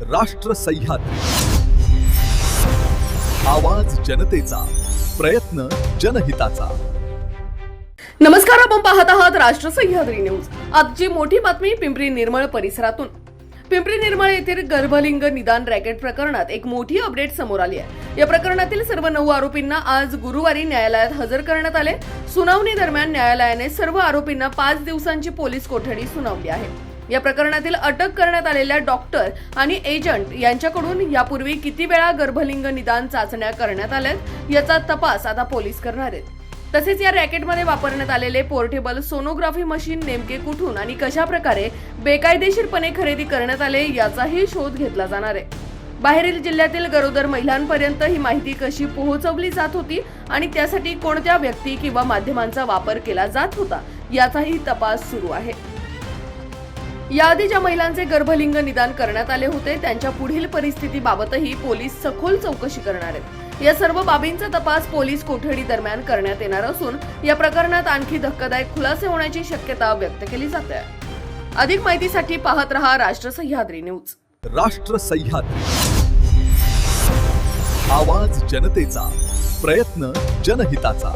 राष्ट्र सह्याद्री, आवाज जनतेचा, प्रयत्न जनहिताचा। नमस्कार, आपण पाहत आहात राष्ट्र सह्याद्री न्यूज। आजची मोठी बातमी पिंपरी निर्मळ परिसरातून। पिंपरी निर्मळ येथील गर्भलिंग निदान रॅकेट प्रकरणात एक मोठी अपडेट समोर आली आहे। या प्रकरणातील सर्व 9 आरोपींना आज गुरुवारी न्यायालयात हजर करण्यात आले। सुनावणी दरम्यान न्यायालयाने सर्व आरोपींना 5 दिवसांची पोलीस कोठडी सुनावली आहे। या प्रकरणातील अटक करण्यात आलेल्या डॉक्टर आणि एजंट यांच्याकडून यापूर्वी किती वेळा गर्भलिंग निदान चाचण्या करण्यात आल्यात याचा तपास आता पोलीस करणार आहेत। तसेच या रॅकेटमध्ये वापरण्यात आलेले पोर्टेबल सोनोग्राफी मशीन नेमके कुठून आणि कशा प्रकारे बेकायदेशीरपणे खरेदी करण्यात आले याचाही शोध घेतला जाणार आहे। बाहेरील जिल्ह्यातील गरोदर महिलांपर्यंत ही माहिती कशी पोहोचवली जात होती आणि त्यासाठी कोणत्या व्यक्ती किंवा माध्यमांचा वापर केला जात होता याचाही तपास सुरू आहे। याआधी ज्या महिलांचे गर्भलिंग निदान करण्यात आले होते त्यांच्या पुढील परिस्थितीबाबतही पोलीस सखोल चौकशी करणार आहेत। या सर्व बाबींचा तपास पोलीस कोठडी दरम्यान करण्यात येणार असून या प्रकरणात आणखी धक्कादायक खुलासे होण्याची शक्यता व्यक्त केली जाते। अधिक माहितीसाठी पाहत रहा राष्ट्र सह्याद्री न्यूज। राष्ट्र सह्याद्री, आवाज जनतेचा, प्रयत्न जनहिताचा।